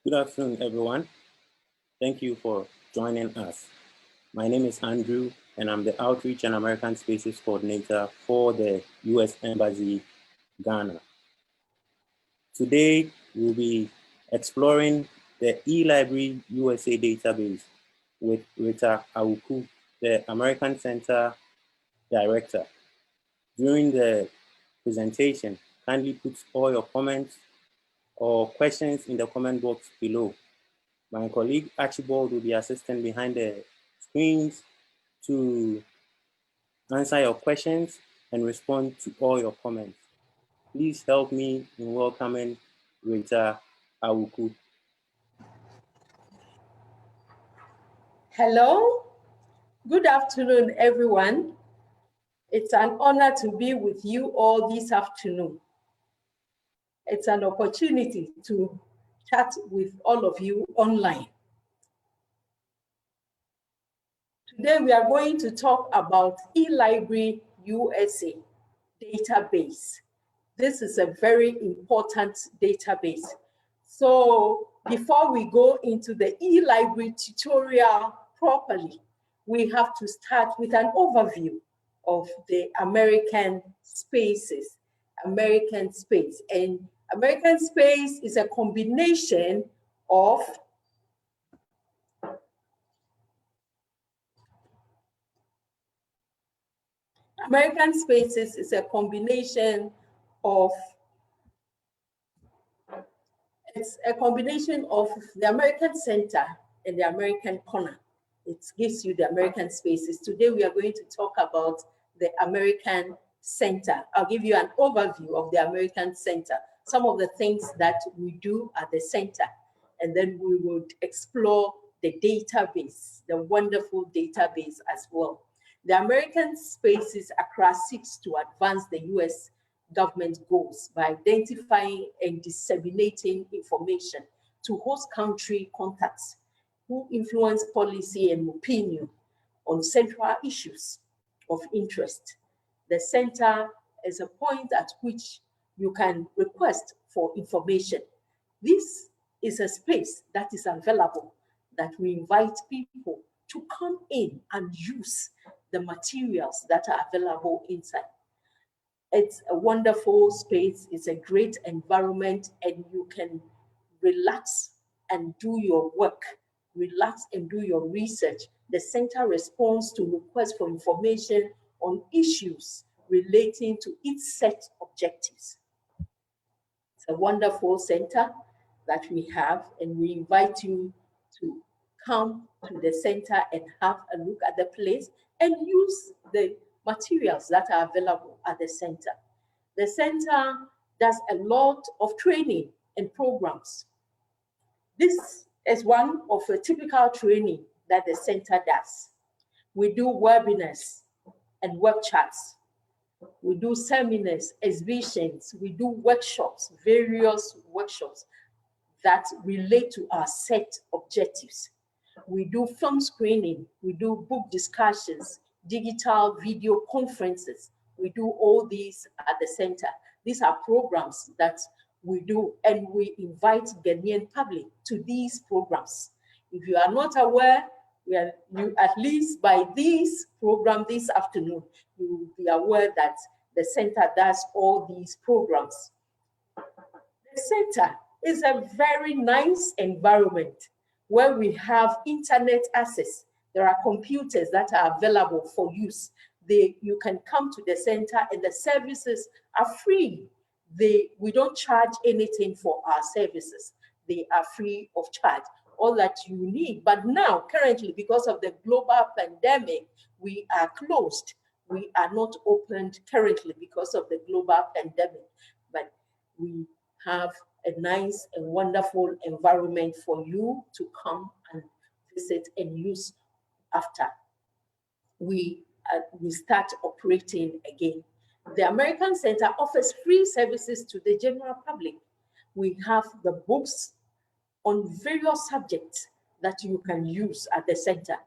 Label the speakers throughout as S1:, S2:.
S1: Good afternoon, everyone. Thank you for joining us. My name is Andrew, and I'm the Outreach and American Spaces Coordinator for the U.S. Embassy, Ghana. Today, we'll be exploring the eLibraryUSA database with Rita Awuku, the American Center Director. During the presentation, kindly put all your comments or questions in the comment box below. My colleague Archibald will be assisting behind the screens to answer your questions and respond to all your comments. Please help me in welcoming Rita Awuku.
S2: Hello, good afternoon, everyone. It's an honor to be with you all this afternoon. It's an opportunity to chat with all of you online. Today, we are going to talk about eLibraryUSA database. This is a very important database. So before we go into the eLibrary tutorial properly, we have to start with an overview of the American spaces, American space. And American space is a combination of American spaces is a combination of the American Center and the American Corner. It gives you the American spaces. Today we are going to talk about the American Center. I'll give you an overview of the American Center, some of the things that we do at the center, and then we would explore the database, the wonderful database as well. The American spaces Accra seeks to advance the U.S. government goals by identifying and disseminating information to host country contacts who influence policy and opinion on central issues of interest. The center is a point at which you can request for information. This is a space that is available that we invite people to come in and use the materials that are available inside. It's a wonderful space, it's a great environment, and you can relax and do your work, relax and do your research. The center responds to requests for information on issues relating to its set objectives. It's a wonderful center that we have, and we invite you to come to the center and have a look at the place and use the materials that are available at the center. The center does a lot of training and programs. This is one of a typical training that the center does. We do webinars and web chats. We do seminars, exhibitions, we do workshops, various workshops that relate to our set objectives. We do film screening, we do book discussions, digital video conferences. We do all these at the center. These are programs that we do, and we invite Ghanaian public to these programs. If you are not aware, at least by this program this afternoon, you will be aware that the center does all these programs. The center is a very nice environment where we have internet access. There are computers that are available for use. You can come to the center and the services are free. We don't charge anything for our services. They are free of charge, all that you need. But now, currently, because of the global pandemic, we are closed. We are not opened currently because of the global pandemic. But we have a nice and wonderful environment for you to come and visit and use after we start operating again. The American Center offers free services to the general public. We have the books on various subjects that you can use at the center.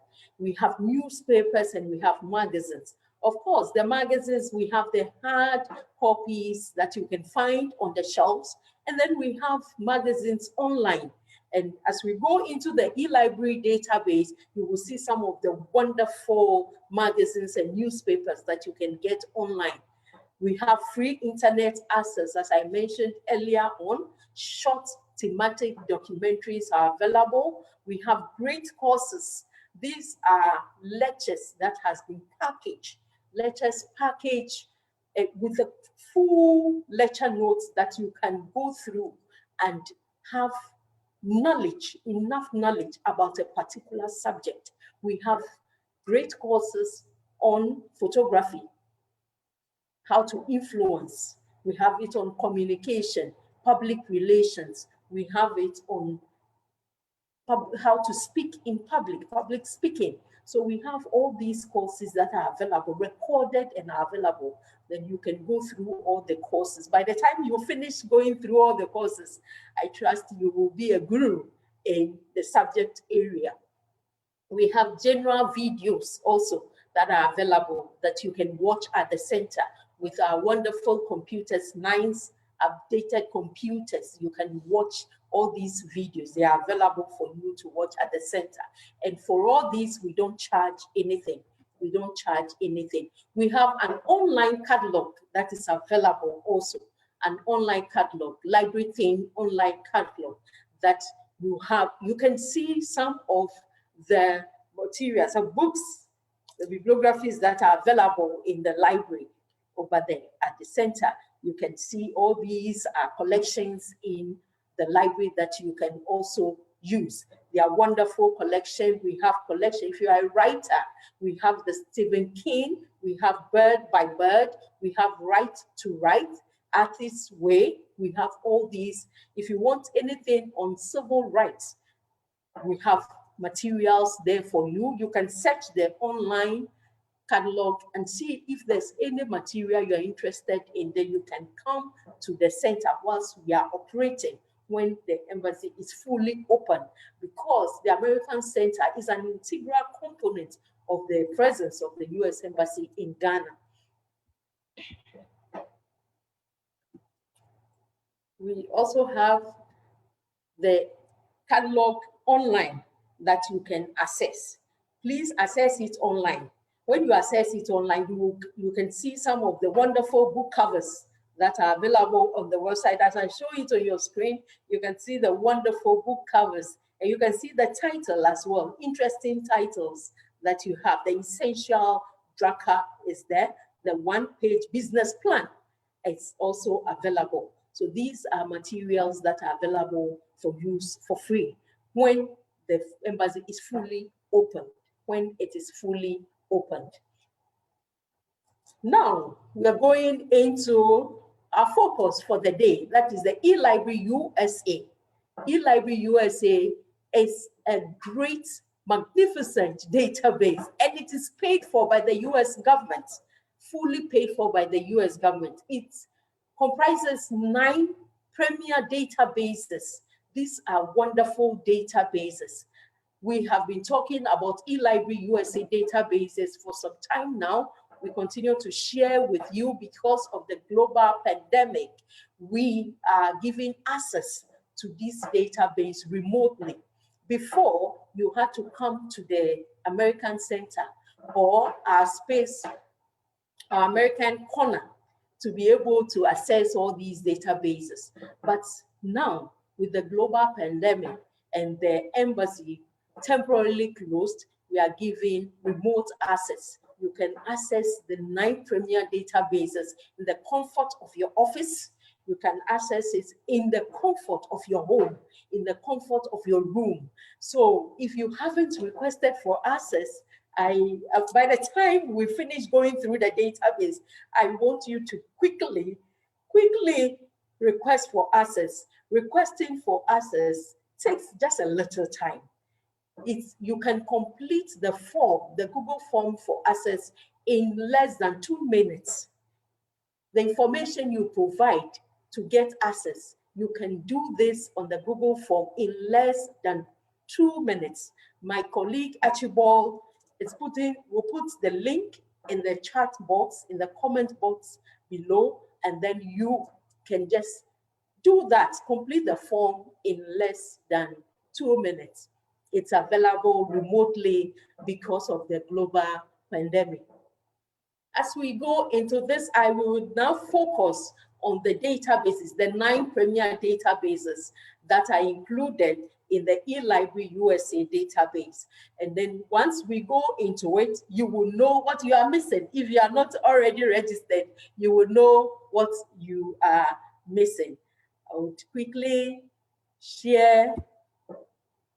S2: We have newspapers and we have magazines. Of course, the magazines, we have the hard copies that you can find on the shelves, and then we have magazines online And as we go into the eLibrary database, you will see some of the wonderful magazines and newspapers that you can get online. We have free internet access, as I mentioned earlier on. Short thematic documentaries are available. We have great courses. These are lectures that has been packaged, lectures packaged with the full lecture notes that you can go through and have knowledge, enough knowledge about a particular subject. We have great courses on photography, how to influence. We have it on communication, public relations. We have it on how to speak in public speaking. So we have all these courses that are available, recorded and are available. Then you can go through all the courses. By the time you finish going through all the courses, I trust you will be a guru in the subject area. We have general videos also that are available that you can watch at the center with our wonderful computers, nice updated computers. You can watch all these videos. They are available for you to watch at the center. And for all these, we don't charge anything. We don't charge anything. We have an online catalog that is available also, an online catalog, library theme online catalog that you have. You can see some of the materials of books, the bibliographies that are available in the library over there at the center. You can see all these collections in the library that you can also use. They are wonderful collection. We have collection. If you are a writer, we have the Stephen King, we have Bird by Bird, we have Right to Write, Artist's Way. We have all these. If you want anything on civil rights, we have materials there for you. You can search the online catalog and see if there's any material you're interested in. Then you can come to the center whilst we are operating when the embassy is fully open, because the American Center is an integral component of the presence of the US Embassy in Ghana. We also have the catalog online that you can access. Please access it online. When you access it online, you can see some of the wonderful book covers that are available on the website. As I show it on your screen, you can see the wonderful book covers, and you can see the title as well, interesting titles that you have. The essential tracker is there. The one-page business plan is also available. So these are materials that are available for use for free when the embassy is fully open, when it is fully opened. Now, we are going into our focus for the day. That is the eLibraryUSA. eLibraryUSA is a great, magnificent database, and it is paid for by the US government, fully paid for by the US government. It comprises 9 premier databases. These are wonderful databases. We have been talking about eLibraryUSA databases for some time now. We continue to share with you because of the global pandemic. We are giving access to this database remotely. Before, you had to come to the American Center or our space, our American corner, to be able to access all these databases. But now, with the global pandemic and the embassy temporarily closed, we are giving remote access. You can access the 9 premier databases in the comfort of your office. You can access it in the comfort of your home, in the comfort of your room. So if you haven't requested for access, by the time we finish going through the database, I want you to quickly request for access. Requesting for access takes just a little time. You can complete the form, the Google form for access, in less than 2 minutes. The information you provide to get access, you can do this on the Google form in less than 2 minutes. My colleague Archibald will put the link in the chat box, in the comment box below, and then you can just do that, complete the form in less than 2 minutes. It's available remotely because of the global pandemic. As we go into this, I will now focus on the databases, the 9 premier databases that are included in the eLibraryUSA database. And then once we go into it, you will know what you are missing. If you are not already registered, you will know what you are missing. I would quickly share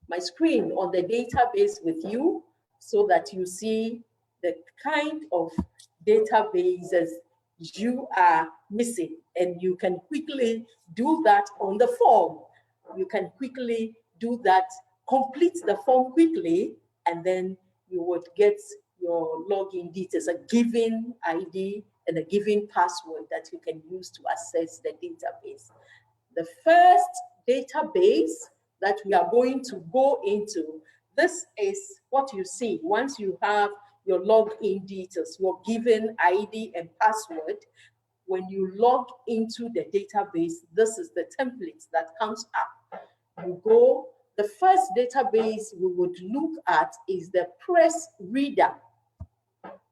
S2: my screen on the database with you so that you see the kind of databases you are missing, and you can quickly do that on the form. You can quickly do that, complete the form quickly, and then you would get your login details, a given ID and a given password that you can use to access the database. The first database that we are going to go into, this is what you see. Once you have your login details, your given ID and password, when you log into the database, this is the template that comes up. You go, the first database we would look at is the PressReader.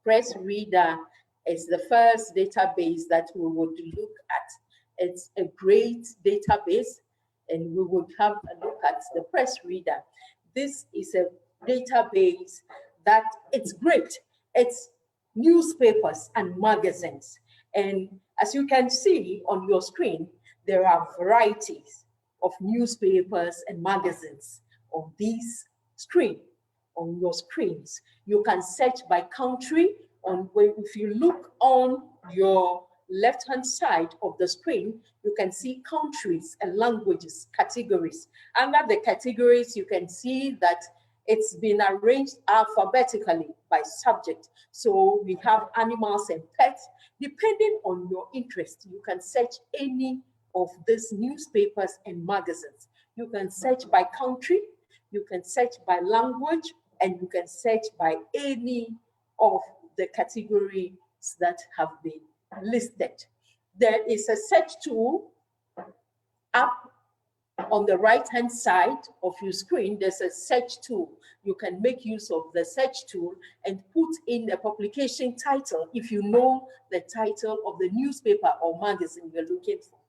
S2: PressReader is the first database that we would look at. It's a great database, and we would have a look at the PressReader. This is a database that it's great. It's newspapers and magazines. And as you can see on your screen, there are varieties of newspapers and magazines on this screen, on your screens. You can search by country. If you look on your left-hand side of the screen, you can see countries and languages, categories. Under the categories, you can see that it's been arranged alphabetically by subject. So we have animals and pets. Depending on your interest, you can search any of these newspapers and magazines. You can search by country, you can search by language, and you can search by any of the categories that have been listed. There is a search tool up on the right-hand side of your screen. There's a search tool. You can make use of the search tool and put in a publication title if you know the title of the newspaper or magazine you're looking for.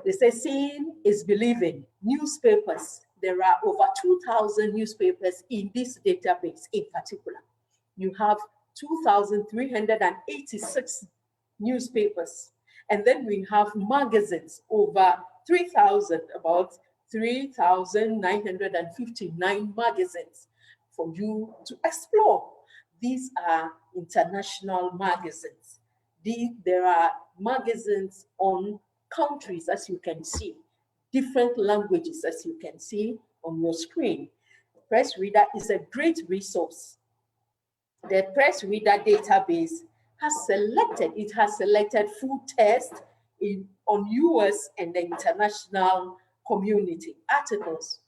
S2: They say seeing is believing. Newspapers, there are over 2,000 newspapers in this database in particular. You have 2,386 newspapers. And then we have magazines, over 3,000, about 3,959 magazines for you to explore. These are international magazines. There are magazines on countries, as you can see, different languages, as you can see on your screen. PressReader is a great resource. The PressReader database has selected full text on US and the international community, articles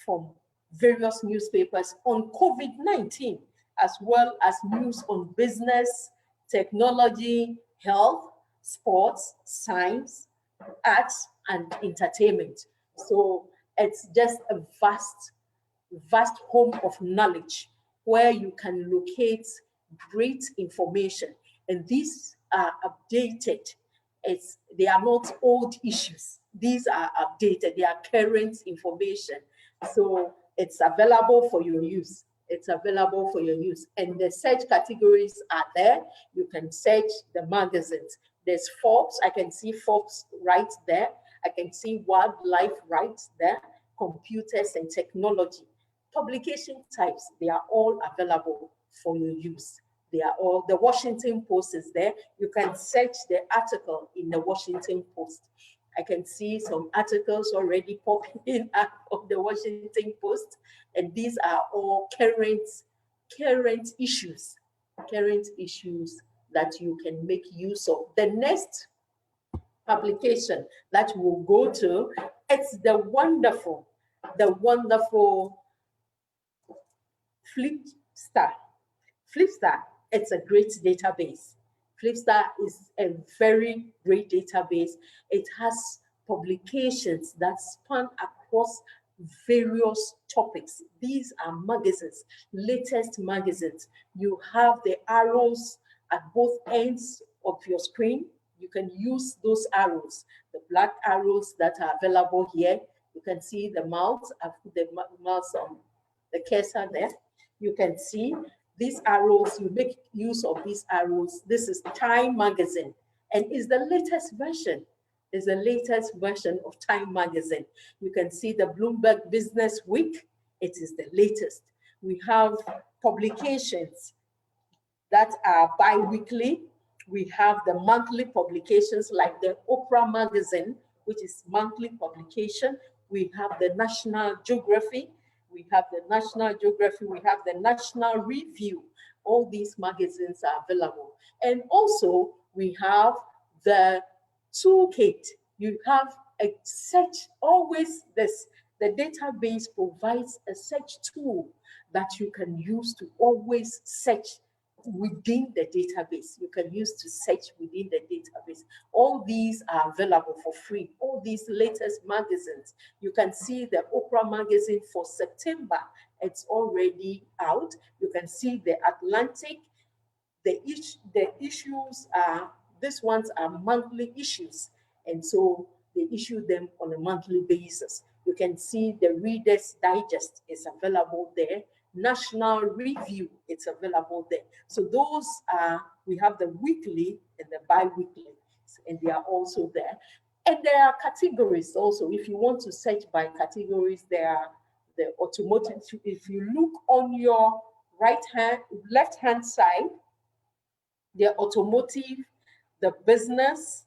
S2: from various newspapers on COVID-19, as well as news on business, technology, health, sports, science, arts, and entertainment. So it's just a vast home of knowledge where you can locate great information. And these are updated. They are not old issues. These are updated. They are current information. So it's available for your use. It's available for your use. And the search categories are there. You can search the magazines. There's Forbes. I can see Forbes right there. I can see wildlife right there. Computers and technology. Publication types, they are all available for your use. They are all, the Washington Post is there. You can search the article in the Washington Post. I can see some articles already popping out of the Washington Post, and these are all current issues that you can make use of. The next publication that we'll go to, it's the wonderful Flipster. Flipster, it's a great database. Flipster is a very great database. It has publications that span across various topics. These are magazines, latest magazines. You have the arrows at both ends of your screen. You can use those arrows, the black arrows that are available here. You can see the mouse. I've put the mouse on the cursor there. You can see these arrows. You make use of these arrows. This is Time Magazine, and is the latest version. Is the latest version of Time Magazine. You can see the Bloomberg Business Week. It is the latest. We have publications that are bi-weekly. We have the monthly publications like the Oprah Magazine, which is monthly publication. We have the National Geography. We have the National Geography. We have the National Review. All these magazines are available. And also we have the toolkit. You have a search, always this. The database provides a search tool that you can use to always search within the database. You can use to search within the database. All these are available for free. All these latest magazines. You can see the Oprah magazine for September. It's already out. You can see the Atlantic. The issues are, these ones are monthly issues. And so they issue them on a monthly basis. You can see the Reader's Digest is available there. National Review, it's available there. So those are, we have the weekly and the bi-weekly, and they are also there. And there are categories also. If you want to search by categories, there are the automotive. If you look on your left-hand side, the automotive, the business,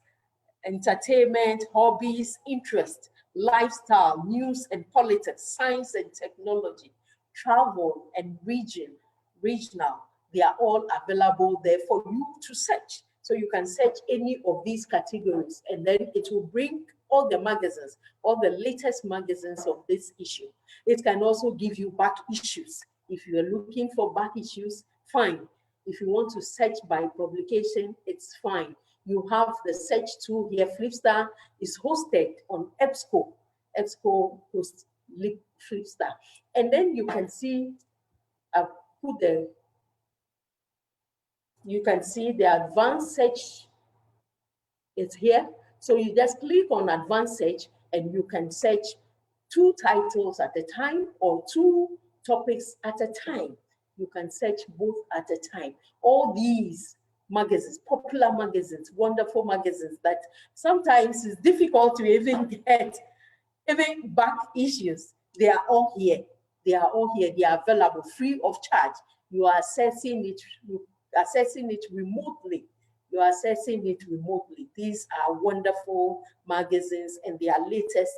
S2: entertainment, hobbies, interest, lifestyle, news and politics, science and technology, travel and regional. They are all available there for you to search. So you can search any of these categories, and then it will bring all the magazines, all the latest magazines of this issue. It can also give you back issues. If you are looking for back issues, fine. If you want to search by publication, it's fine. You have the search tool here. Flipster is hosted on EBSCO. EBSCO hosts Flipster. And then you can see, you can see the advanced search is here. So you just click on advanced search and you can search 2 titles at a time or 2 topics at a time. You can search both at a time. All these magazines, popular magazines, wonderful magazines that sometimes it's difficult to even get, even back issues, they are all here. They are all here. They are available free of charge. You are accessing it remotely. You are accessing it remotely. These are wonderful magazines and their latest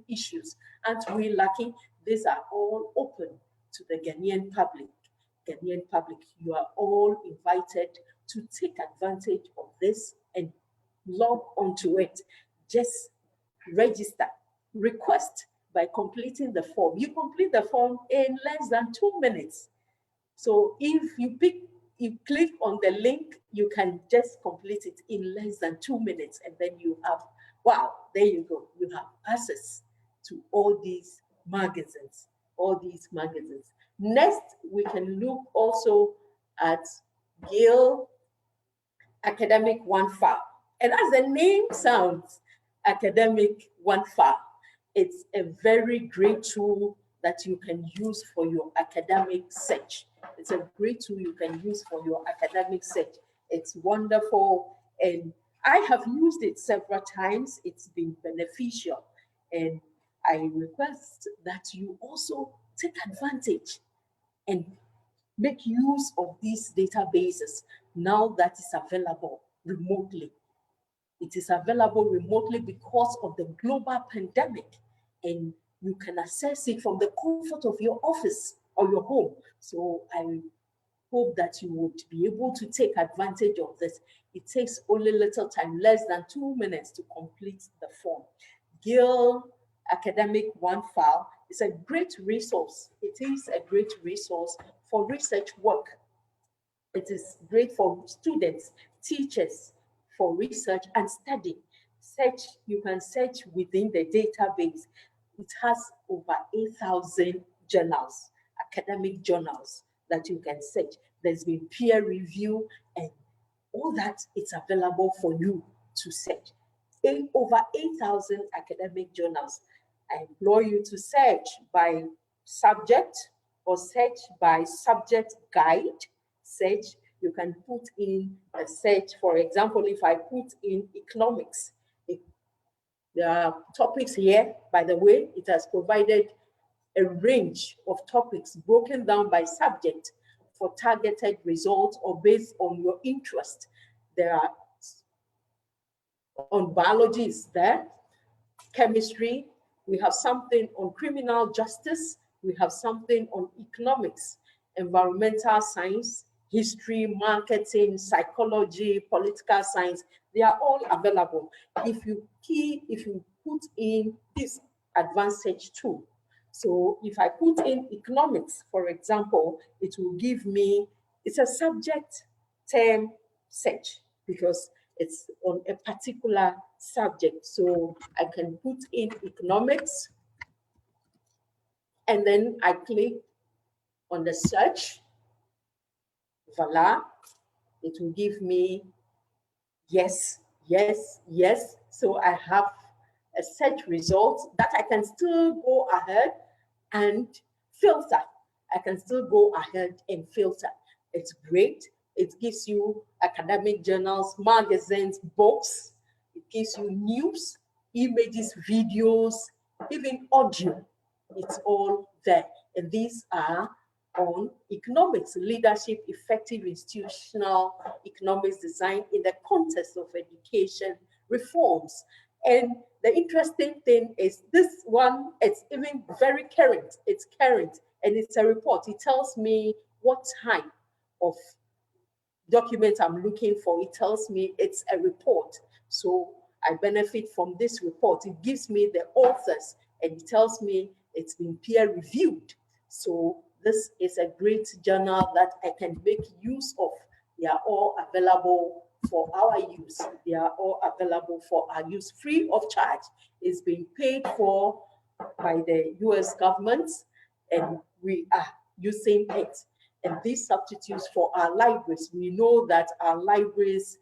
S2: issues. Aren't we lucky? These are all open to the Ghanaian public. Ghanaian public, you are all invited to take advantage of this and log onto it. Just register, request by completing the form. You complete the form in less than 2 minutes. So if you click on the link, you can just complete it in less than 2 minutes, and then you have, wow, there you go. You have access to all these magazines, Next, we can look also at Gale Academic OneFile. And as the name sounds, Academic OneFile, it's a very great tool that you can use for your academic search. It's a great tool you can use for your academic search. It's wonderful, and I have used it several times. It's been beneficial, and I request that you also take advantage and make use of these databases now that is available remotely. It is available remotely because of the global pandemic, and you can access it from the comfort of your office or your home. So I hope that you would be able to take advantage of this. It takes only little time, less than 2 minutes to complete the form. Gale Academic OneFile is a great resource. It is a great resource for research work. It is great for students, teachers, for research and study. You can search within the database. It has over 8,000 journals, academic journals that you can search. There's been peer review and all that. It's available for you to search. Over 8,000 academic journals. I implore you to search by subject or search by subject guide. Search, you can put in a search. For example, if I put in economics, there are topics here. By the way, it has provided a range of topics broken down by subject for targeted results or based on your interest. There are on biology is there, chemistry, we have something on criminal justice, we have something on economics, environmental science, history, marketing, psychology, political science. They are all available. If you put in this advanced search tool. So if I put in economics, for example, it will give me, it's a subject term search because it's on a particular subject. So I can put in economics and then I click on the search. Voila, it will give me yes, yes, yes. So I have a search result that I can still go ahead and filter. I can still go ahead and filter. It's great. It gives you academic journals, magazines, books. It gives you news, images, videos, even audio. It's all there. And these are on economics, leadership, effective institutional economics design in the context of education reforms. And the interesting thing is this one, it's even very current. It's current and it's a report. It tells me what type of document I'm looking for. It tells me it's a report. So I benefit from this report. It gives me the authors and it tells me it's been peer reviewed. So this is a great journal that I can make use of. They are all available for our use. They are all available for our use free of charge. It's being paid for by the US government and we are using it. And these substitutes for our libraries. We know that our libraries,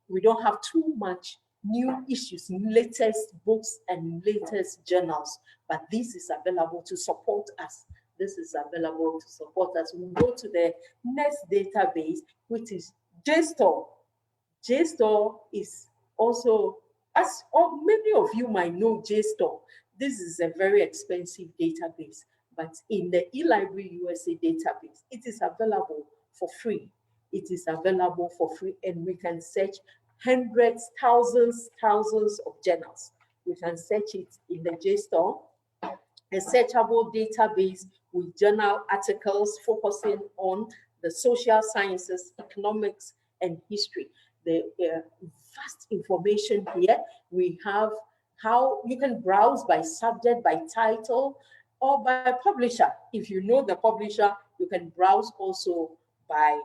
S2: we don't have too much new issues, latest books and latest journals, but this is available to support us. This is available to support us. We go to the next database, which is JSTOR. JSTOR is also, as many of you might know JSTOR, this is a very expensive database, but in the eLibraryUSA database, it is available for free. It is available for free and we can search hundreds, thousands of journals. We can search it in the JSTOR, a searchable database with journal articles focusing on the social sciences, economics, and history. The vast information here. We have how you can browse by subject, by title, or by publisher. If you know the publisher, you can browse also by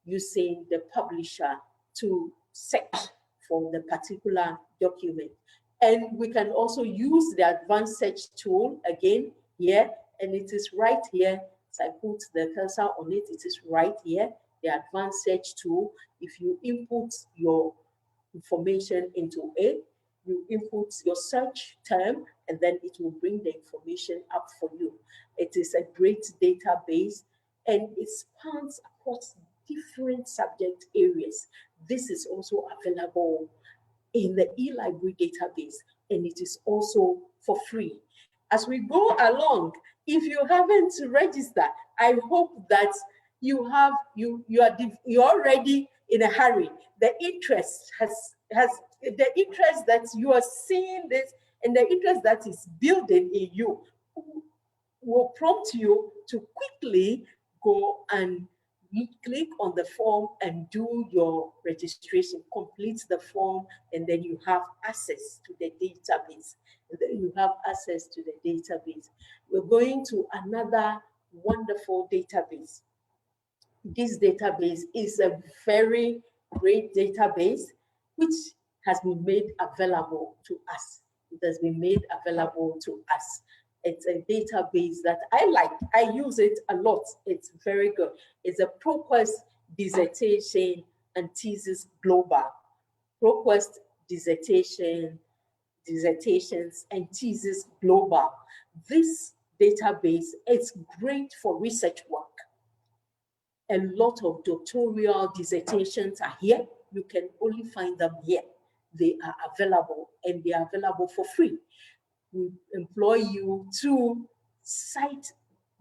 S2: using the publisher to search for the particular document. And we can also use the advanced search tool again here, and it is right here. So I put the cursor on it, it is right here, the advanced search tool. If you input your information into it, you input your search term, and then it will bring the information up for you. It is a great database, and it spans across different subject areas. This is also available in the eLibrary database, and it is also for free. As we go along, if you haven't registered, I hope that you're already in a hurry. The interest the interest that you are seeing this and the interest that is building in you will prompt you to quickly go and click on the form and do your registration, complete the form, and then you have access to the database. And then you have access to the database. We're going to another wonderful database. This database is a very great database which has been made available to us. It has been made available to us. It's a database that I like. I use it a lot. It's very good. It's a ProQuest Dissertation and Thesis Global. ProQuest Dissertations and Thesis Global. This database is great for research work. A lot of doctoral dissertations are here. You can only find them here. They are available, and they are available for free. We employ you to cite,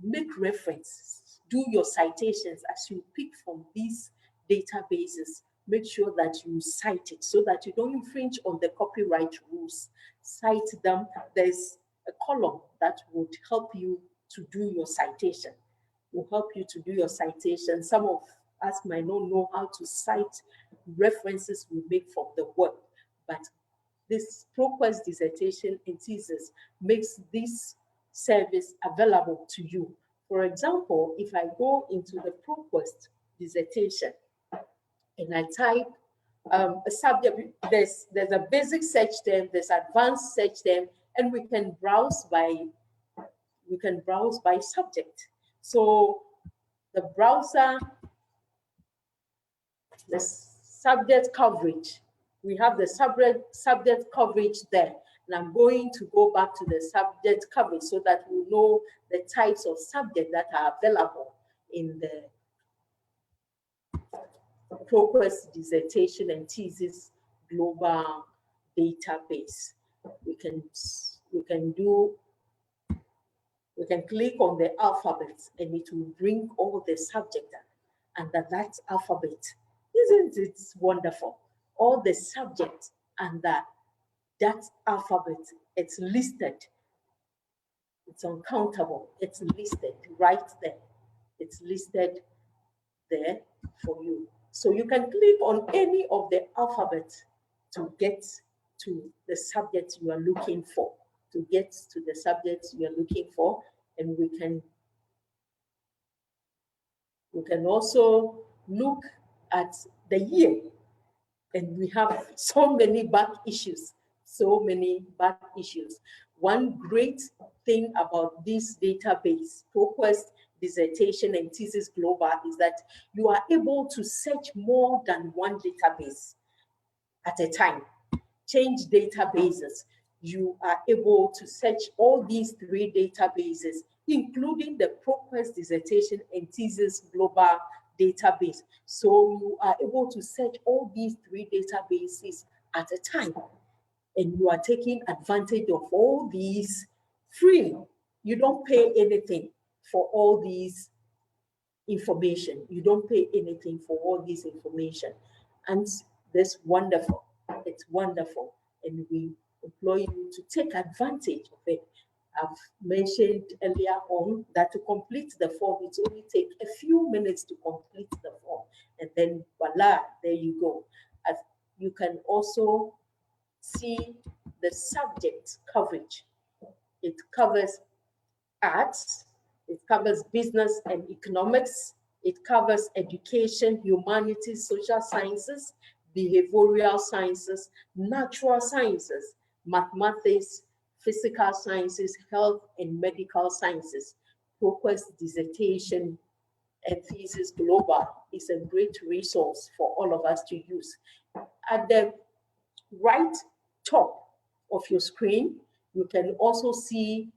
S2: make references, do your citations as you pick from these databases. Make sure that you cite it so that you don't infringe on the copyright rules. Cite them. There's a column that would help you to do your citation. Will help you to do your citation. Some of us might not know how to cite references we make from the work, but this ProQuest Dissertation and Thesis makes this service available to you. For example, if I go into the ProQuest Dissertation and I type a subject, there's a basic search term, there's advanced search term, and we can browse by subject. So the browser, the subject coverage, we have the subject coverage there. And I'm going to go back to the subject coverage so that we know the types of subjects that are available in the ProQuest Dissertation and Thesis Global Database. We can click on the alphabet and it will bring all the subjects under that alphabet. Isn't it wonderful? All the subjects under that alphabet, it's listed. It's uncountable. It's listed right there. It's listed there for you. So you can click on any of the alphabet to get to the subject you are looking for. To get to the subject you are looking for, and we can also look at the year, and we have so many back issues. One great thing about this database, ProQuest Dissertation and Thesis Global, is that you are able to search more than one database at a time. Change databases. You are able to search all these 3 databases, including the ProQuest Dissertation and Thesis Global database. So you are able to search all these 3 databases at a time. And you are taking advantage of all these free. You don't pay anything for all these information. You don't pay anything for all this information. And that's wonderful. It's wonderful. And we employ you to take advantage of it. I've mentioned earlier on that to complete the form, it only takes a few minutes to complete the form. And then voila, there you go. As you can also see the subject coverage. It covers arts, it covers business and economics, it covers education, humanities, social sciences, behavioral sciences, natural sciences, mathematics, physical sciences, health and medical sciences. ProQuest Dissertation and Thesis Global is a great resource for all of us to use. At the right top of your screen, you can also see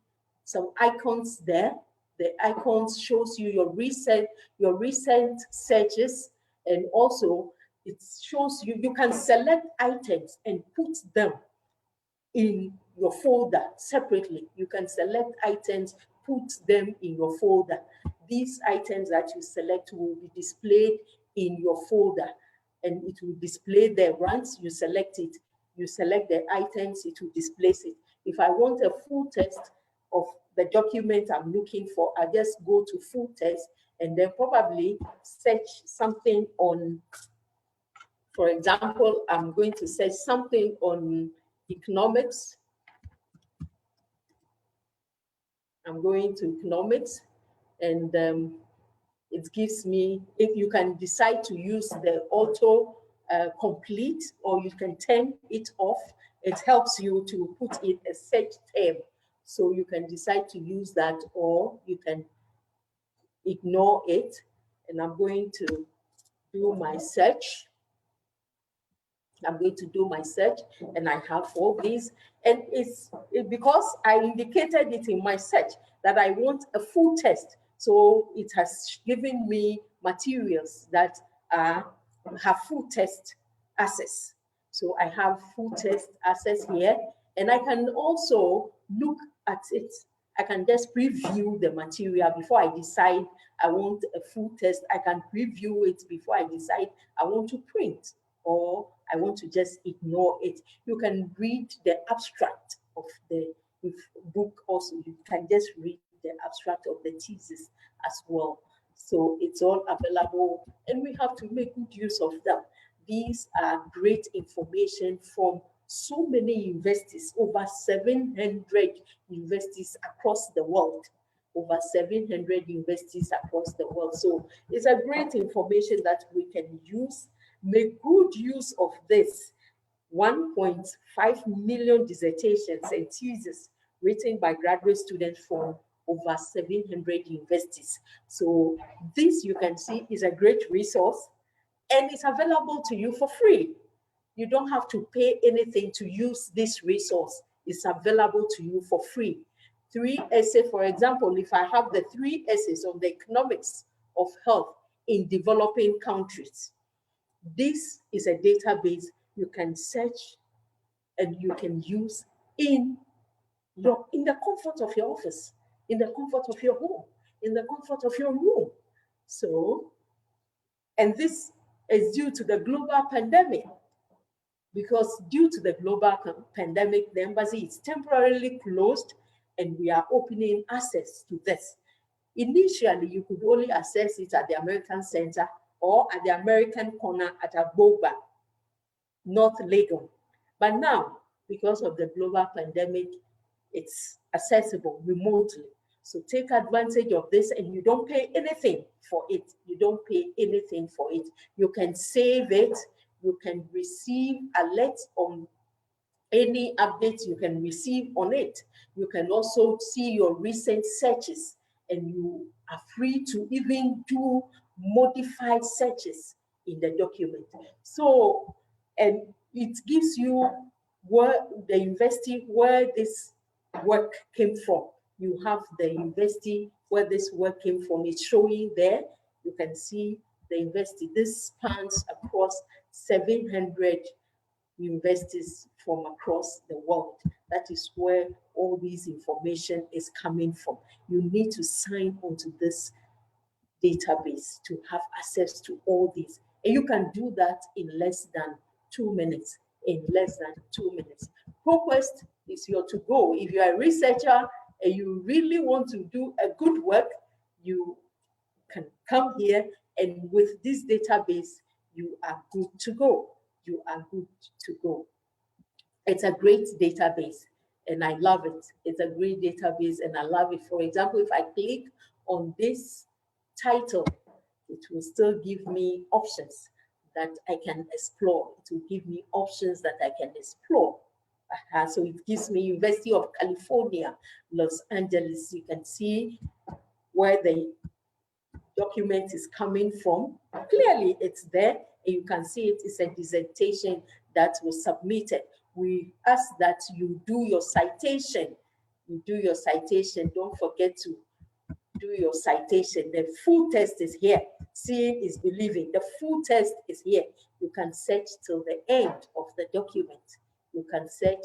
S2: some icons there. The icons shows you your recent searches, and also it shows you can select items and put them in your folder separately. You can select items, put them in your folder. These items that you select will be displayed in your folder, and it will display there. Once you select it, you select the items, it will display it. If I want a full text of the document I'm looking for, I just go to full text and then probably search something on, for example, I'm going to search something on economics. I'm going to economics, and it gives me, if you can decide to use the auto complete, or you can turn it off it helps you to put in a search term. So you can decide to use that, or you can ignore it. And I'm going to do my search. I'm going to do my search, and I have all these. And it's because I indicated it in my search that I want a full text. So it has given me materials that have full text access. So I have full text access here, and I can also look at it. I can just preview the material before I decide I want a full text. I can preview it before I decide I want to print, or I want to just ignore it. You can read the abstract of the book also. You can just read the abstract of the thesis as well. So it's all available, and we have to make good use of them. These are great information from so many universities, over 700 universities across the world. Over 700 universities across the world. So it's a great information that we can use. Make good use of this 1.5 million dissertations and theses written by graduate students from over 700 universities. So this, you can see, is a great resource, and it's available to you for free. You don't have to pay anything to use this resource. It's available to you for free. 3 essays, for example, if I have the 3 essays on the economics of health in developing countries, this is a database you can search and you can use in the comfort of your office, in the comfort of your home, in the comfort of your room. So, and this is due to the global pandemic, because due to the global pandemic, the embassy is temporarily closed, and we are opening access to this. Initially, you could only access it at the American Center or at the American corner at Agboba, North Legon. But now, because of the global pandemic, it's accessible remotely. So take advantage of this, and you don't pay anything for it. You don't pay anything for it. You can save it. You can receive alerts on any updates you can receive on it. You can also see your recent searches, and you are free to even do modified searches in the document. So, and it gives you where the university where this work came from. You have the university where this work came from. It's showing there. You can see the university. This spans across 700 universities from across the world. That is where all this information is coming from. You need to sign onto this database to have access to all these. And you can do that in less than 2 minutes. In less than 2 minutes. ProQuest is your to go. If you are a researcher and you really want to do a good work, you can come here, and with this database, you are good to go. You are good to go. It's a great database, and I love it. It's a great database, and I love it. For example, if I click on this title, it will still give me options that I can explore. It will give me options that I can explore. So it gives me University of California, Los Angeles. You can see where the document is coming from. Clearly, it's there, and you can see it is a dissertation that was submitted. We ask that you do your citation. You do your citation. Don't forget to do your citation. The full text is here. Seeing is believing. The full text is here. You can search till the end of the document. You can search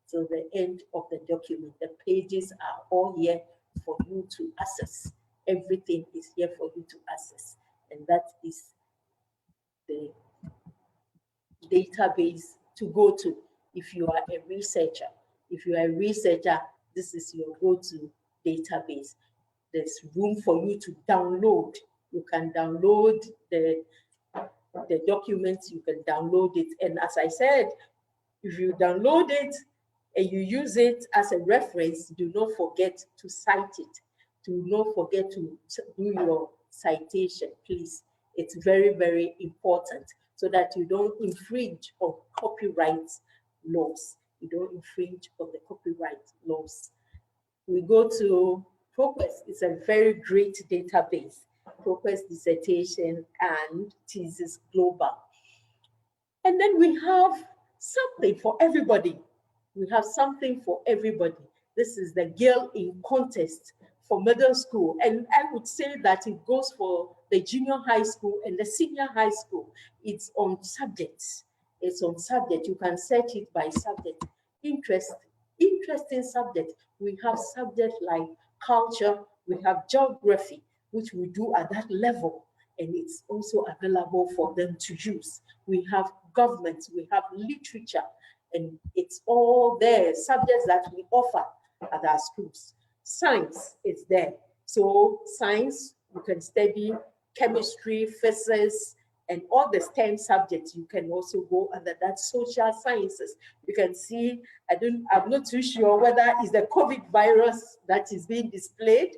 S2: till the end of the document. The pages are all here for you to access. Everything is here for you to access. And that is the database to go to if you are a researcher. If you are a researcher, this is your go-to database. There's room for you to download. You can download the documents, you can download it. And as I said, if you download it and you use it as a reference, do not forget to cite it. Do not forget to do your citation, please. It's very, very important so that you don't infringe on copyright laws. You don't infringe on the copyright laws. We go to ProQuest. It's a very great database. ProQuest Dissertation and Thesis Global. And then we have something for everybody. We have something for everybody. This is the Gale in Contest for middle school. And I would say that it goes for the junior high school and the senior high school. It's on subjects. It's on subject. You can search it by subject. Interesting subject. We have subjects like culture, we have geography, which we do at that level, and it's also available for them to use. We have government, we have literature, and it's all there, subjects that we offer at our schools. Science is there. So science, you can study chemistry, physics, and all the STEM subjects. You can also go under that. Social sciences. You can see, I'm not too sure whether it's the COVID virus that is being displayed,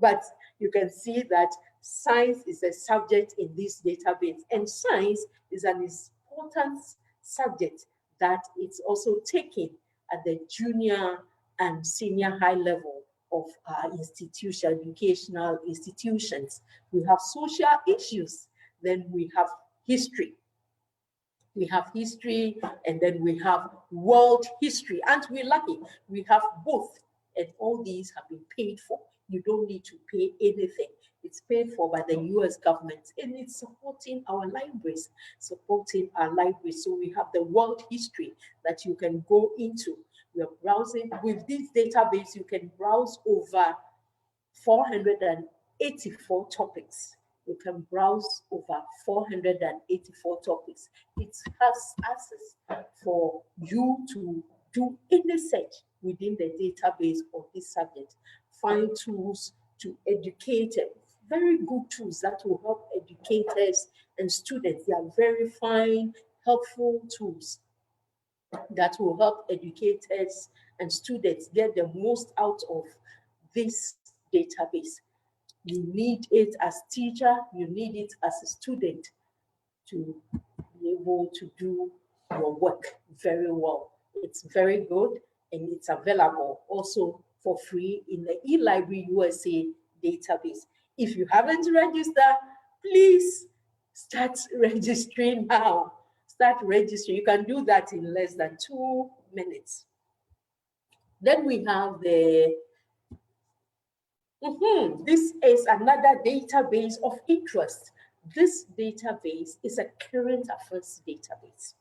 S2: but you can see that science is a subject in this database, and science is an important subject that it's also taken at the junior and senior high level of our institution, educational institutions. We have social issues, then we have history. We have history, and then we have world history. And we're lucky, we have both, and all these have been paid for. You don't need to pay anything. It's paid for by the US government, and it's supporting our libraries, So we have the world history that you can go into. We are browsing with this database. You can browse over 484 topics. You can browse over 484 topics. It has access for you to do any search within the database of this subject. Find tools to educate, very good tools that will help educators and students. They are very fine, helpful tools that will help educators and students get the most out of this database. You need it as teacher, you need it as a student to be able to do your work very well. It's very good, and it's available also for free in the eLibraryUSA database. If you haven't registered, please start registering now. Start registering. You can do that in less than 2 minutes. Then we have the this is another database of interest. This database is a current affairs database.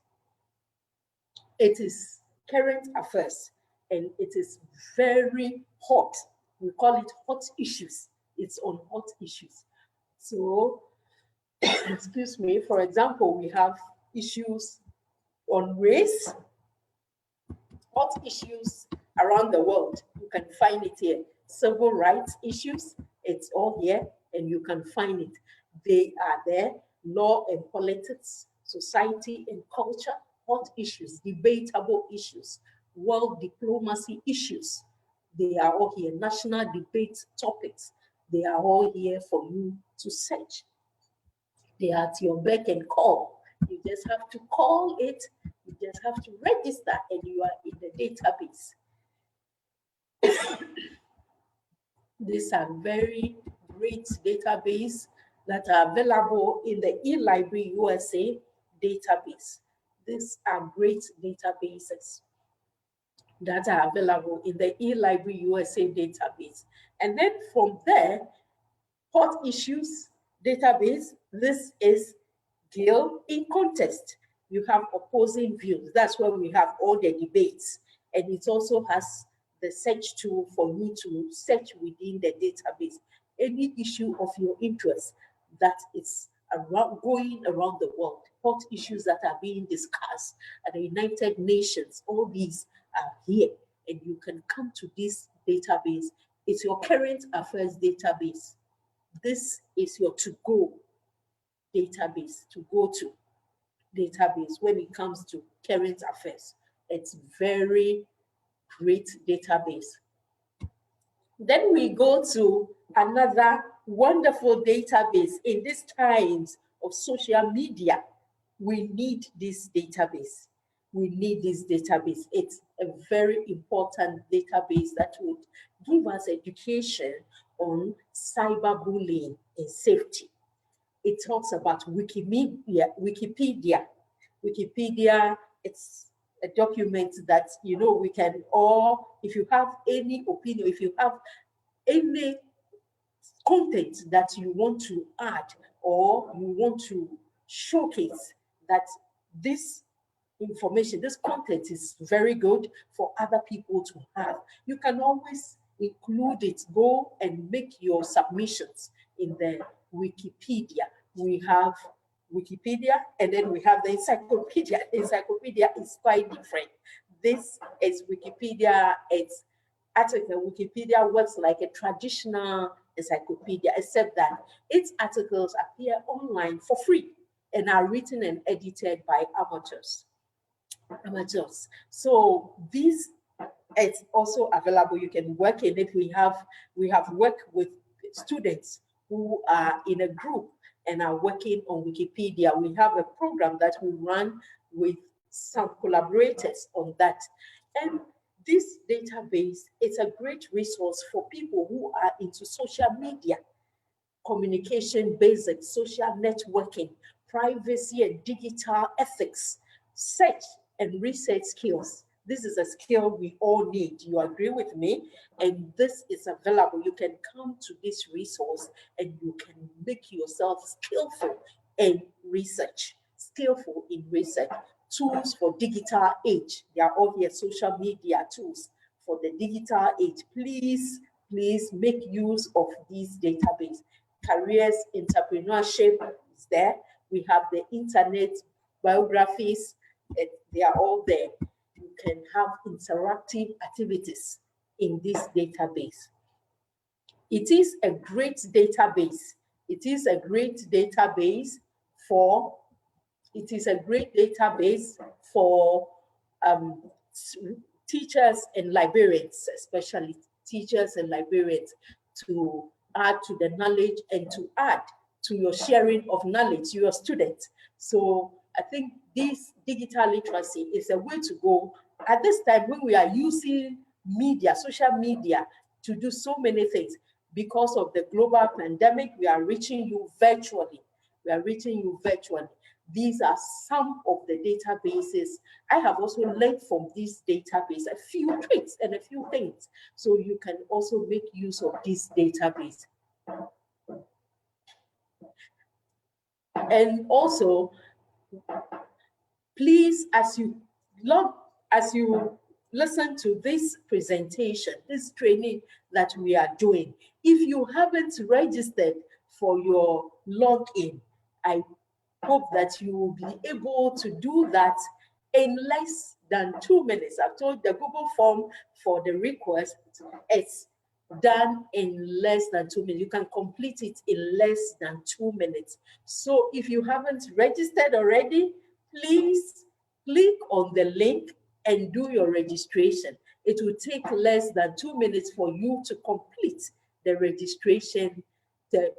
S2: It is current affairs, and it is very hot. We call it hot issues. It's on hot issues. So, excuse me, for example, we have issues on race, hot issues around the world. You can find it here. Civil rights issues, it's all here, and you can find it. They are there. Law and politics, society and culture, hot issues, debatable issues, world diplomacy issues. They are all here. National debate topics. They are all here for you to search. They are at your beck and call. You just have to call it. You just have to register, and you are in the database. These are very great databases that are available in the eLibraryUSA database. These are great databases that are available in the eLibraryUSA database. And then from there, hot issues database, this is Gale in Contest. You have opposing views. That's where we have all the debates. And it also has the search tool for you to search within the database any issue of your interest that is going around the world, hot issues that are being discussed at the United Nations. All these are here, and you can come to this database. It's your current affairs database. This is your to-go database, to go to database when it comes to current affairs. It's very great database. Then we go to another wonderful database. In these times of social media, we need this database. we need this database. It's a very important database that would give us education on cyberbullying and safety. It talks about Wikipedia. Wikipedia, it's a document that, you know, we can all, if you have any opinion, if you have any content that you want to add or you want to showcase that this information, this content is very good for other people to have, you can always include it. Go and make your submissions in the Wikipedia. We have Wikipedia and then we have the encyclopedia. The encyclopedia is quite different. This is Wikipedia. It's article. Wikipedia works like a traditional encyclopedia, except that its articles appear online for free and are written and edited by amateurs. So this is also available. You can work in it. We have worked with students who are in a group and are working on Wikipedia. We have a program that we run with some collaborators on that. And this database is a great resource for people who are into social media, communication basics, social networking, privacy and digital ethics, search and research skills. This is a skill we all need. You agree with me? And this is available. You can come to this resource and you can make yourself skillful in research. Tools for digital age. They are all here, social media tools for the digital age. Please make use of this database. Careers, entrepreneurship is there. We have the internet biographies. They are all there. You can have interactive activities in this database. It is a great database. It is a great database for teachers and librarians, especially teachers and librarians, to add to the knowledge and to add to your sharing of knowledge to your students. So I think this digital literacy is a way to go at this time when we are using media, social media, to do so many things. Because of the global pandemic, we are reaching you virtually. These are some of the databases. I have also learned from this database a few tricks and a few things. So you can also make use of this database. And also, please, as you listen to this presentation, this training that we are doing, if you haven't registered for your login, I hope that you will be able to do that in less than 2 minutes. I've told the Google form for the request, it's done in less than 2 minutes. You can complete it in less than 2 minutes. So if you haven't registered already, please click on the link and do your registration. It will take less than 2 minutes for you to complete the registration, the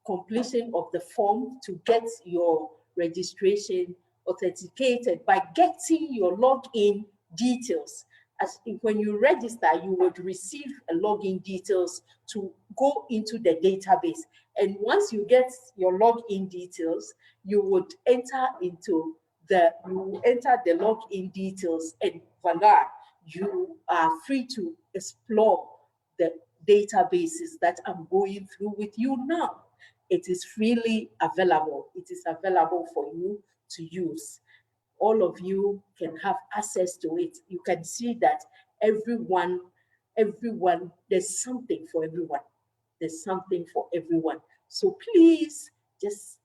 S2: completion of the form to get your registration authenticated by getting your login details. As when you register, you would receive a login details to go into the database. And once you get your login details, you would enter the login details, and voila, you are free to explore the databases that I'm going through with you now. It is freely available. It is available for you to use. All of you can have access to it. You can see that everyone, there's something for everyone. There's something for everyone. So please just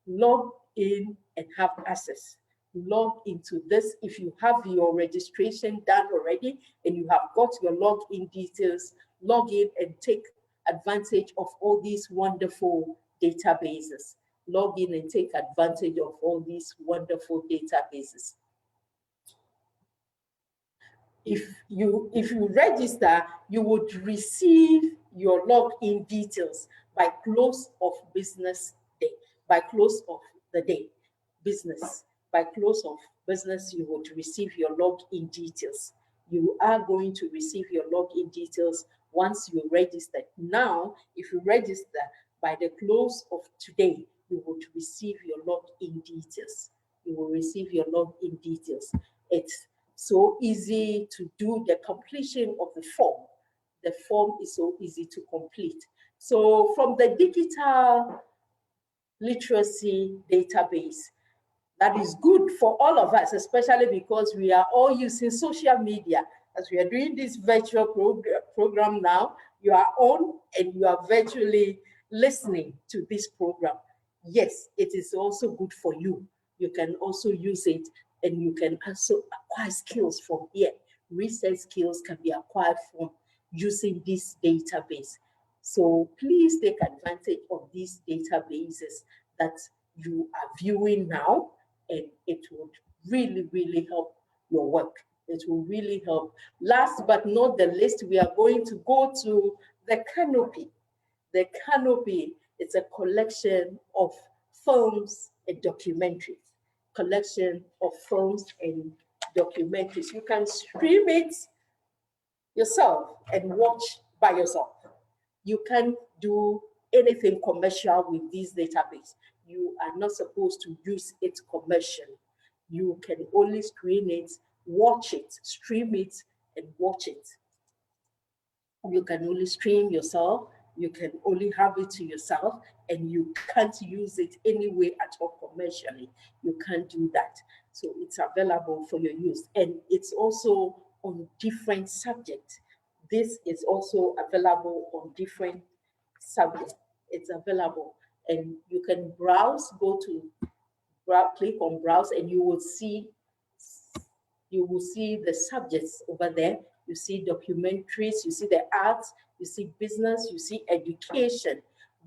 S2: log in and have access. Log into this. If you have your registration done already and you have got your login details, log in and take advantage of all these wonderful databases. Log in and take advantage of all these wonderful databases. If you register, you would receive your login details by close of business day, by close of the day, business. by close of business, you would receive your login details. You are going to receive your login details once you register. Now, if you register by the close of today, you would receive your login details. You will receive your login details. It's so easy to do the completion of the form. The form is so easy to complete. So from the digital literacy database, that is good for all of us, especially because we are all using social media. As we are doing this virtual program now, you are on and you are virtually listening to this program. Yes, it is also good for you. You can also use it and you can also acquire skills from here. Research skills can be acquired from using this database. So please take advantage of these databases that you are viewing now, and it would really, really help your work. It will really help. Last but not the least, we are going to go to the Kanopy. The Kanopy is a collection of films and documentaries. Collection of films and documentaries. You can stream it yourself and watch by yourself. You can't do anything commercial with this database. You are not supposed to use it commercially. You can only screen it, watch it, stream it, and watch it. You can only stream yourself, you can only have it to yourself, and you can't use it anyway at all commercially. You can't do that. So it's available for your use. And it's also on different subjects. This is also available on different subjects. It's available. And you can browse, click on browse, and you will see the subjects over there. You see documentaries, you see the arts, you see business, you see education,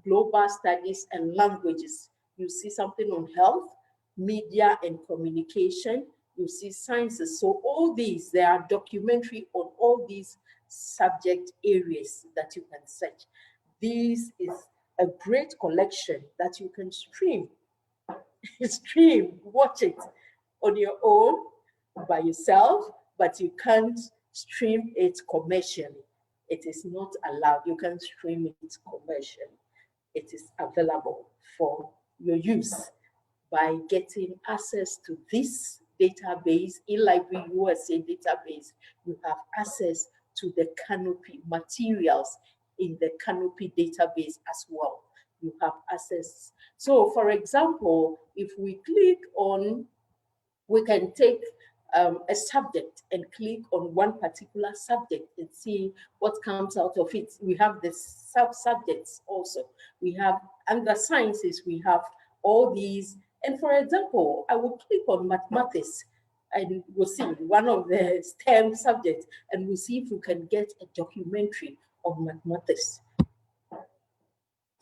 S2: global studies, and languages. You see something on health, media and communication. You see sciences. So all these, there are documentary on all these subject areas that you can search. This is a great collection that you can stream, watch it on your own, by yourself, but you can't stream it commercially. It is not allowed. You can stream it commercially. It is available for your use. By getting access to this database, eLibraryUSA database, you have access to the Kanopy materials in the Kanopy database as well. You have access. So for example, if we click on, we can take a subject and click on one particular subject and see what comes out of it. We have the sub-subjects also. We have, under sciences, we have all these. And for example, I will click on mathematics and we'll see one of the STEM subjects, and we'll see if we can get a documentary on mathematics.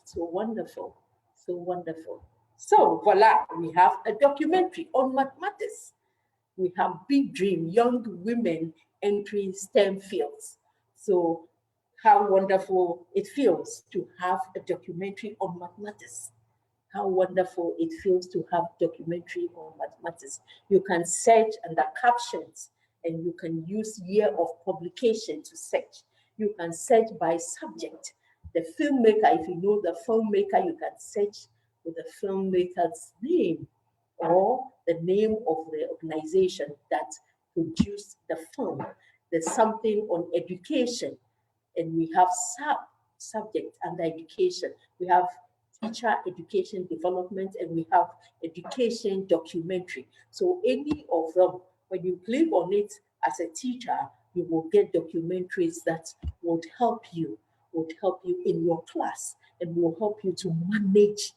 S2: So wonderful, so wonderful. So voila, we have a documentary on mathematics. We have Big Dream, young women entering STEM fields. So how wonderful it feels to have a documentary on mathematics. How wonderful it feels to have documentary on mathematics. You can search under captions, and you can use year of publication to search. You can search by subject. The filmmaker, if you know the filmmaker, you can search with the filmmaker's name or the name of the organization that produced the film. There's something on education, and we have subject under education. We have teacher education development, and we have education documentary. So any of them, when you click on it as a teacher, you will get documentaries that would help you in your class, and will help you to manage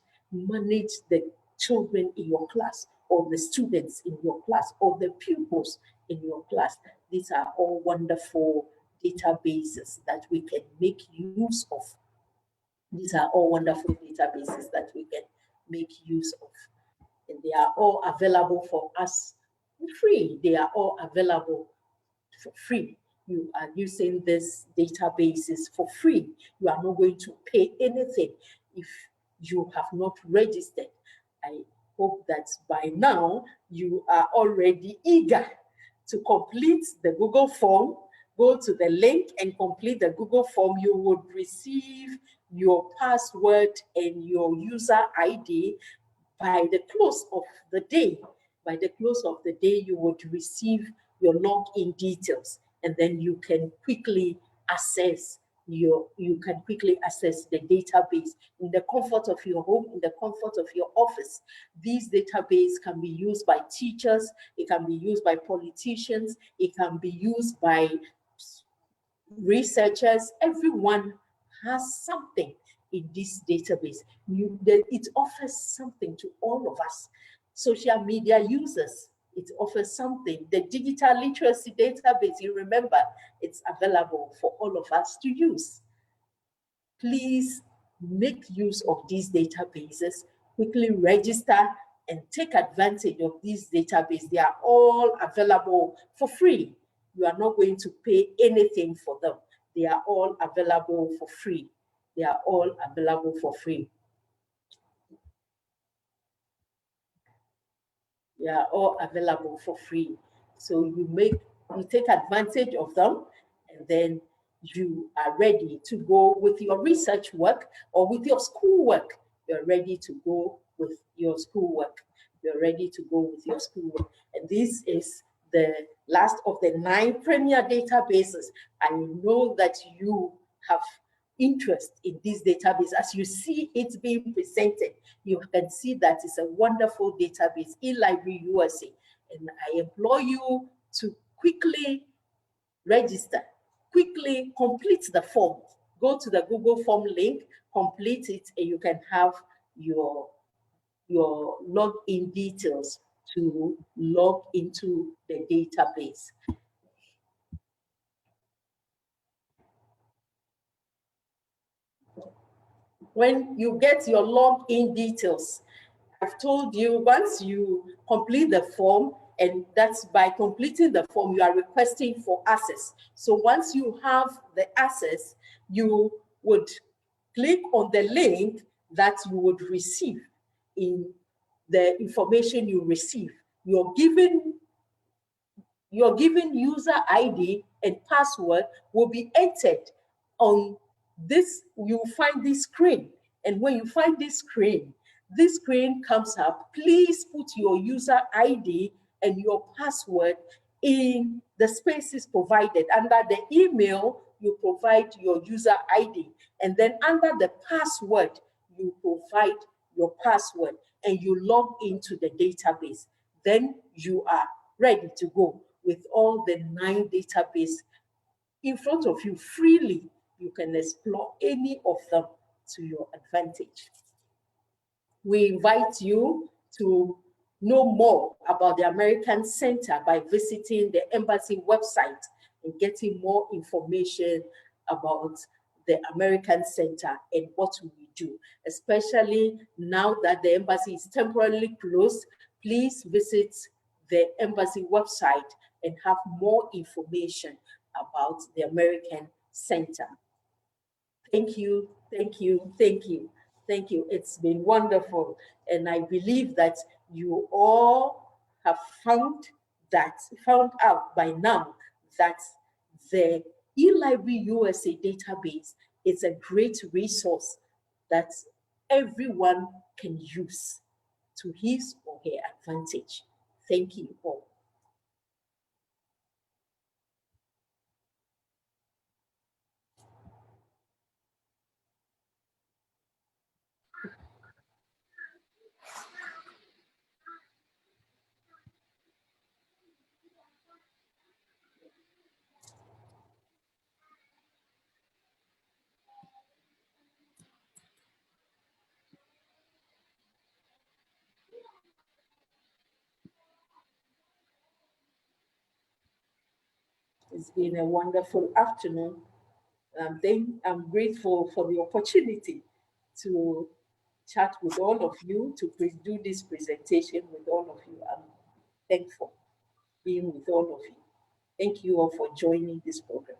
S2: the children in your class, or the students in your class, or the pupils in your class. These are all wonderful databases that we can make use of. These are all wonderful databases that we can make use of. And they are all available for us free. They are all available for free. You are using these databases for free. You are not going to pay anything if you have not registered. hope that by now you are already eager to complete the Google form. Go to the link and complete the Google form. You would receive your password and your user ID by the close of the day. By the close of the day, you would receive your login details, and then you can quickly access the database in the comfort of your home, in the comfort of your office. These database can be used by teachers, it can be used by politicians, it can be used by researchers. Everyone has something in this database. It offers something to all of us. Social media users, it offers something. The digital literacy database, you remember, it's available for all of us to use. Please make use of these databases, quickly register and take advantage of these databases. They are all available for free. You are not going to pay anything for them. They are all available for free. They are all available for free. They are all available for free. So you take advantage of them, and then you are ready to go with your research work or with your schoolwork. You're ready to go with your schoolwork. You're ready to go with your schoolwork. And this is the last of the 9 premier databases. I know that you have interest in this database. As you see it being presented, you can see that it's a wonderful database, eLibraryUSA. And I implore you to quickly register, quickly complete the form. Go to the Google form link, complete it, and you can have your login details to log into the database. When you get your login details, I've told you, once you complete the form, and that's by completing the form, you are requesting for access. So once you have the access, you would click on the link that you would receive in the information you receive. You're given user ID and password will be entered on this. You find this screen, and when you find this screen comes up. Please put your user ID and your password in the spaces provided. Under the email, you provide your user ID, and then under the password, you provide your password, and you log into the database. Then you are ready to go with all the 9 databases in front of you freely. You can explore any of them to your advantage. We invite you to know more about the American Center by visiting the embassy website and getting more information about the American Center and what we do. Especially now that the embassy is temporarily closed, please visit the embassy website and have more information about the American Center. Thank you, thank you, thank you, thank you. It's been wonderful. And I believe that you all have found out by now that the eLibraryUSA database is a great resource that everyone can use to his or her advantage. Thank you all. It's been a wonderful afternoon. I'm grateful for the opportunity to chat with all of you, to do this presentation with all of you. I'm thankful being with all of you. Thank you all for joining this program.